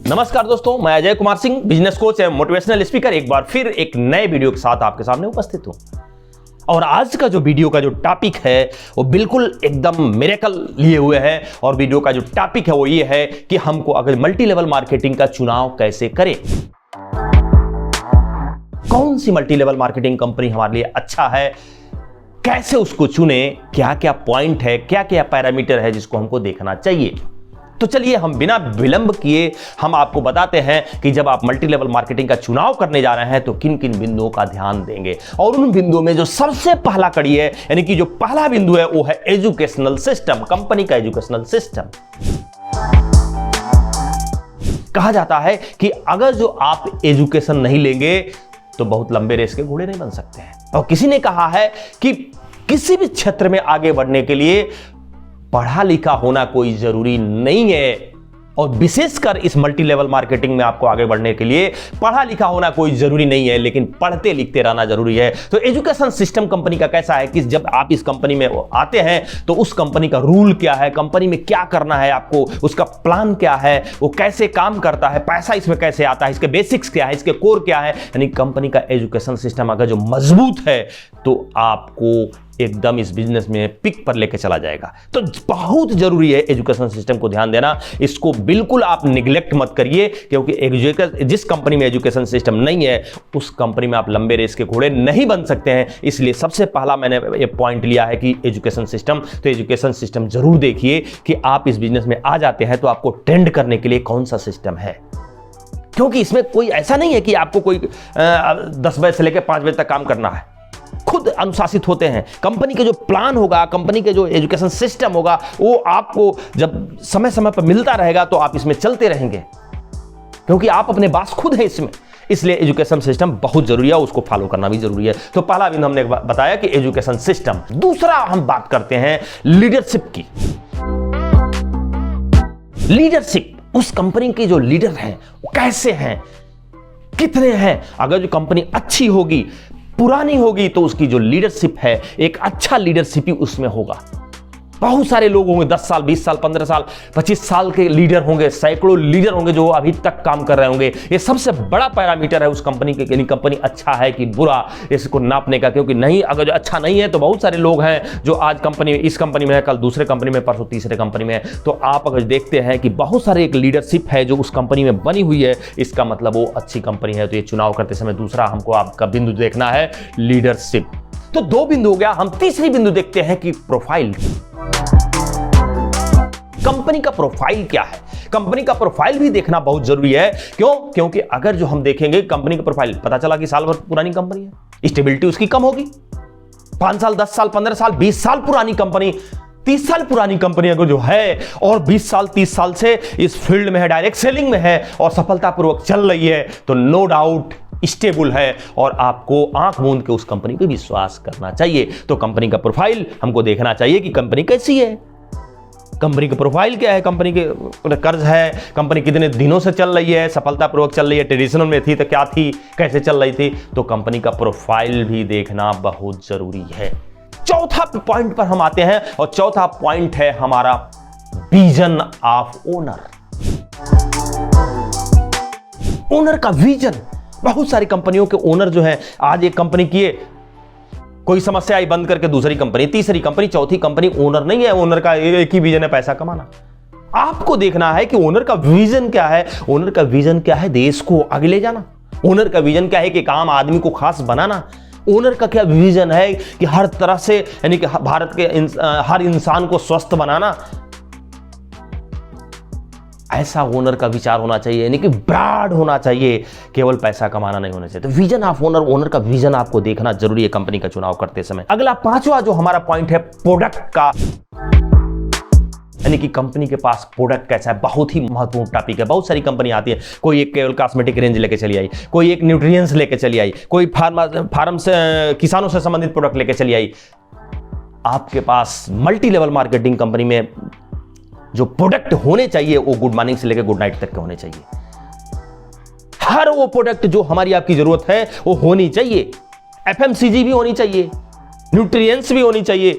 नमस्कार दोस्तों, मैं अजय कुमार सिंह, बिजनेस कोच एवं मोटिवेशनल स्पीकर, एक बार फिर एक नए वीडियो के साथ आपके सामने उपस्थित हूं। और आज का जो वीडियो का जो टॉपिक है वो बिल्कुल एकदम मिरेकल लिए हुए है। और वीडियो का जो टॉपिक है वो ये है कि हमको अगर मल्टी लेवल मार्केटिंग का चुनाव कैसे करें, कौन सी मल्टी लेवल मार्केटिंग कंपनी हमारे लिए अच्छा है, कैसे उसको चुने, क्या क्या पॉइंट है, क्या क्या पैरामीटर है जिसको हमको देखना चाहिए। तो चलिए हम बिना विलंब किए हम आपको बताते हैं कि जब आप मल्टी लेवल मार्केटिंग का चुनाव करने जा रहे हैं तो किन किन बिंदुओं का ध्यान देंगे। और उन बिंदुओं में जो सबसे पहला कड़ी है, यानी कि जो पहला बिंदु है वो है एजुकेशनल सिस्टम, कंपनी का एजुकेशनल सिस्टम। कहा जाता है कि अगर जो आप एजुकेशन नहीं लेंगे तो बहुत लंबे रेस के घोड़े नहीं बन सकते हैं। और किसी ने कहा है कि किसी भी क्षेत्र में आगे बढ़ने के लिए पढ़ा लिखा होना कोई जरूरी नहीं है। और विशेषकर इस मल्टी लेवल मार्केटिंग में आपको आगे बढ़ने के लिए पढ़ा लिखा होना कोई जरूरी नहीं है, लेकिन पढ़ते लिखते रहना जरूरी है। तो एजुकेशन सिस्टम कंपनी का कैसा है कि जब आप इस कंपनी में आते हैं तो उस कंपनी का रूल क्या है, कंपनी में क्या करना है आपको, उसका प्लान क्या है, वो कैसे काम करता है, पैसा इसमें कैसे आता है, इसके बेसिक्स क्या है, इसके कोर क्या है। यानी कंपनी का एजुकेशन सिस्टम अगर जो मजबूत है तो आपको एकदम इस बिजनेस में पिक पर लेके चला जाएगा। तो बहुत जरूरी है एजुकेशन सिस्टम को ध्यान देना, इसको बिल्कुल आप निगलेक्ट मत करिए, क्योंकि जिस कंपनी में एजुकेशन सिस्टम नहीं है उस कंपनी में आप लंबे रेस के घोड़े नहीं बन सकते हैं। इसलिए सबसे पहला मैंने ये पॉइंट लिया है कि एजुकेशन सिस्टम। तो एजुकेशन सिस्टम जरूर देखिए कि आप इस बिजनेस में आ जाते हैं तो आपको ट्रेंड करने के लिए कौन सा सिस्टम है, क्योंकि इसमें कोई ऐसा नहीं है कि आपको कोई 10 बजे से लेकर 5 बजे तक काम करना है। खुद अनुशासित होते हैं। कंपनी के जो प्लान होगा, कंपनी के जो एजुकेशन सिस्टम होगा, वो आपको जब समय समय पर मिलता रहेगा तो आप इसमें चलते रहेंगे, क्योंकि आप अपने बॉस खुद हैं इसमें। इसलिए एजुकेशन सिस्टम बहुत जरूरी है, उसको फॉलो करना भी जरूरी है। तो पहला बिंदु हमने बताया कि एजुकेशन सिस्टम। दूसरा हम बात करते हैं लीडरशिप की। लीडरशिप, उस कंपनी के जो लीडर हैं वो कैसे हैं, कितने हैं। अगर जो कंपनी अच्छी होगी, पुरानी होगी, तो उसकी जो लीडरशिप है एक अच्छा लीडरशिप ही उसमें होगा। बहुत सारे लोग होंगे, 10 साल, 20 साल, 15 साल, 25 साल के लीडर होंगे, सैकड़ों लीडर होंगे जो अभी तक काम कर रहे होंगे। ये सबसे बड़ा पैरामीटर है उस कंपनी के, यानी कंपनी अच्छा है कि बुरा, इसको नापने का। क्योंकि नहीं, अगर जो अच्छा नहीं है तो बहुत सारे लोग हैं जो आज इस कंपनी में है, कल दूसरे कंपनी में, परसों तीसरे कंपनी में। तो आप अगर देखते हैं कि बहुत सारे एक लीडरशिप है जो उस कंपनी में बनी हुई है, इसका मतलब वो अच्छी कंपनी है। तो ये चुनाव करते समय दूसरा हमको आपका बिंदु देखना है लीडरशिप। तो 2 बिंदु हो गया। हम तीसरी बिंदु देखते हैं कि प्रोफाइल। कंपनी का प्रोफाइल क्या है। कंपनी का प्रोफाइल भी देखना बहुत जरूरी है। क्यों? क्योंकि अगर जो हम देखेंगे कंपनी का प्रोफाइल, पता चला कि साल भर पुरानी कंपनी है, स्टेबिलिटी उसकी कम होगी। 5 साल, 10 साल, 15 साल, 20 साल पुरानी कंपनी, 30 साल पुरानी कंपनी अगर जो है और 20 साल, 30 साल से इस फील्ड में है, डायरेक्ट सेलिंग में है और सफलतापूर्वक चल रही है, तो नो डाउट स्टेबल है और आपको आंख मूंद के उस कंपनी पे विश्वास करना चाहिए। तो कंपनी का प्रोफाइल हमको देखना चाहिए कि कंपनी कैसी है, कंपनी का प्रोफाइल क्या है, कंपनी के कर्ज है, कंपनी कितने दिनों से चल रही है, सफलतापूर्वक चल रही है, ट्रेडिशनल में थी तो क्या थी, कैसे चल रही थी। तो कंपनी का प्रोफाइल भी देखना बहुत जरूरी है। चौथा पॉइंट पर हम आते हैं और चौथा पॉइंट है हमारा विजन ऑफ ओनर। ओनर का विजन। बहुत सारी कंपनियों के ओनर जो है, आज एक कंपनी किए, कोई समस्या आई, बंद करके दूसरी कंपनी, तीसरी कंपनी, चौथी कंपनी, ओनर नहीं है। ओनर का एक ही विजन है, पैसा कमाना। आपको देखना है कि ओनर का विजन क्या है। ओनर का विजन क्या है? देश को आगे ले जाना। ओनर का विजन क्या है? कि एक आम आदमी को खास बनाना। ओनर का क्या विजन है? कि हर तरह से, यानी कि भारत के हर इंसान को स्वस्थ बनाना। ऐसा ओनर का विचार होना चाहिए, यानी कि ब्राड होना चाहिए, केवल पैसा कमाना नहीं होना चाहिए। तो विजन ऑफ ओनर, ओनर का विजन आपको देखना जरूरी है कंपनी का चुनाव करते समय। अगला 5वां जो हमारा पॉइंट है प्रोडक्ट का, यानी कि कंपनी के पास प्रोडक्ट कैसा है। बहुत ही महत्वपूर्ण टॉपिक है। बहुत सारी कंपनी आती है, कोई एक केवल कॉस्मेटिक रेंज लेके चली आई, कोई एक न्यूट्रिएंट्स लेके चली आई, कोई फार्म से किसानों से संबंधित प्रोडक्ट लेके चली आई। आपके पास मल्टी लेवल मार्केटिंग कंपनी में जो प्रोडक्ट होने चाहिए वो गुड मॉर्निंग से लेकर गुड नाइट तक के होने चाहिए। हर वो प्रोडक्ट जो हमारी आपकी जरूरत है वो होनी चाहिए। एफएमसीजी भी होनी चाहिए, न्यूट्रिएंट्स भी होनी चाहिए,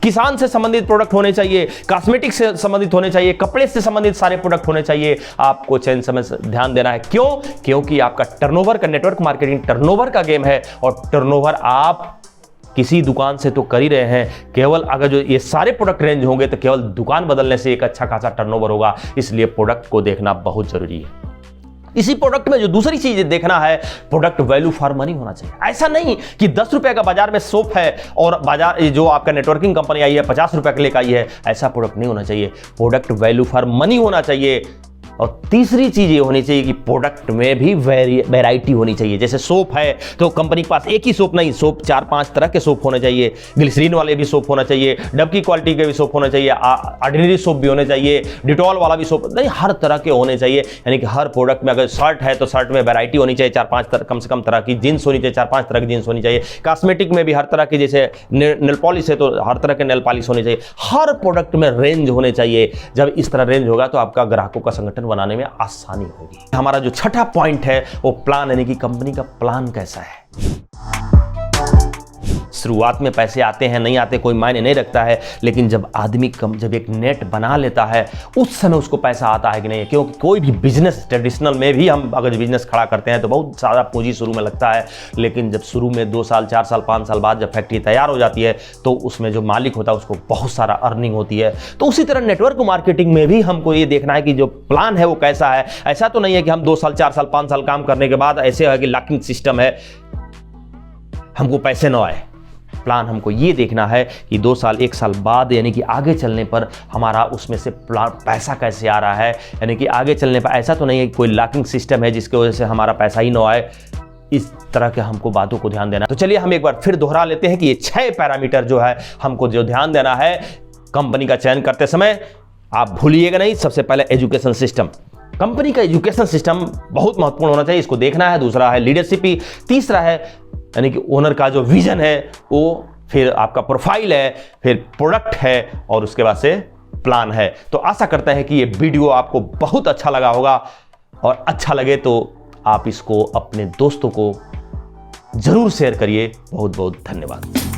किसान से संबंधित प्रोडक्ट होने चाहिए, कॉस्मेटिक से संबंधित होने चाहिए, कपड़े से संबंधित सारे प्रोडक्ट होने चाहिए। आपको चयन समय से ध्यान देना है। क्यों? क्योंकि आपका टर्नओवर का, नेटवर्क मार्केटिंग टर्नओवर का गेम है, और टर्नओवर आप किसी दुकान से तो कर ही रहे हैं। केवल अगर जो ये सारे प्रोडक्ट रेंज होंगे तो केवल दुकान बदलने से एक अच्छा खासा टर्नओवर होगा। इसलिए प्रोडक्ट को देखना बहुत जरूरी है। इसी प्रोडक्ट में जो दूसरी चीज देखना है, प्रोडक्ट वैल्यू फॉर मनी होना चाहिए। ऐसा नहीं कि 10 रुपए का बाजार में सोप है और बाजार जो आपका नेटवर्किंग कंपनी आई है 50 रुपए के लेकर आई है, ऐसा प्रोडक्ट नहीं होना चाहिए। प्रोडक्ट वैल्यू फॉर मनी होना चाहिए। और तीसरी चीज ये होनी चाहिए कि प्रोडक्ट में भी वैरायटी होनी चाहिए। जैसे सोप है तो कंपनी के पास एक ही सोप नहीं, सोप 4-5 तरह के सोप होने चाहिए। ग्लिसरीन वाले भी सोप होना चाहिए, डब की क्वालिटी के भी सोप होने चाहिए, ऑर्डिनरी सोप भी होने चाहिए, डिटॉल वाला भी सोप, नहीं हर तरह के होने चाहिए। यानी कि हर प्रोडक्ट में अगर शर्ट है तो शर्ट में वैरायटी होनी चाहिए, 4-5 कम से कम तरह की जींस होनी चाहिए, 4-5 तरह की जींस होनी चाहिए। कॉस्मेटिक में भी हर तरह की, जैसे नेल पॉलिश है तो हर तरह के नेल पॉलिश होने चाहिए। हर प्रोडक्ट में रेंज होने चाहिए। जब इस तरह रेंज होगा तो आपका ग्राहकों का संगठन बनाने में आसानी होगी। हमारा जो छठा पॉइंट है वो प्लान, यानी कि कंपनी का प्लान कैसा है। शुरुआत में पैसे आते हैं नहीं आते कोई मायने नहीं रखता है, लेकिन जब आदमी जब एक नेट बना लेता है उस समय उसको पैसा आता है कि नहीं। क्योंकि कोई भी बिजनेस, ट्रेडिशनल में भी हम अगर बिजनेस खड़ा करते हैं तो बहुत सारा पूंजी शुरू में लगता है, लेकिन जब शुरू में 2 साल 4 साल 5 साल बाद जब फैक्ट्री तैयार हो जाती है तो उसमें जो मालिक होता है उसको बहुत सारा अर्निंग होती है। तो उसी तरह नेटवर्क मार्केटिंग में भी हमको ये देखना है कि जो प्लान है वो कैसा है। ऐसा तो नहीं है कि हम 2 साल 4 साल 5 साल काम करने के बाद ऐसे है कि लॉकिंग सिस्टम है, हमको पैसे न आए। प्लान हमको ये देखना है कि 2 साल 1 साल बाद, यानी कि आगे चलने पर हमारा उसमें से पैसा कैसे आ रहा है। यानी कि आगे चलने पर ऐसा तो नहीं है कि कोई लॉकिंग सिस्टम है जिसकी वजह से हमारा पैसा ही ना आए। इस तरह के हमको बातों को ध्यान देना। तो चलिए हम एक बार फिर दोहरा लेते हैं कि ये 6 पैरामीटर जो है हमको जो ध्यान देना है कंपनी का चयन करते समय, आप भूलिएगा नहीं। सबसे पहले एजुकेशन सिस्टम, कंपनी का एजुकेशन सिस्टम बहुत महत्वपूर्ण होना चाहिए, इसको देखना है। दूसरा है लीडरशिप, तीसरा है यानी कि ओनर का जो विजन है वो, फिर आपका प्रोफाइल है, फिर प्रोडक्ट है, और उसके बाद से प्लान है। तो आशा करते हैं कि ये वीडियो आपको बहुत अच्छा लगा होगा, और अच्छा लगे तो आप इसको अपने दोस्तों को जरूर शेयर करिए। बहुत बहुत धन्यवाद।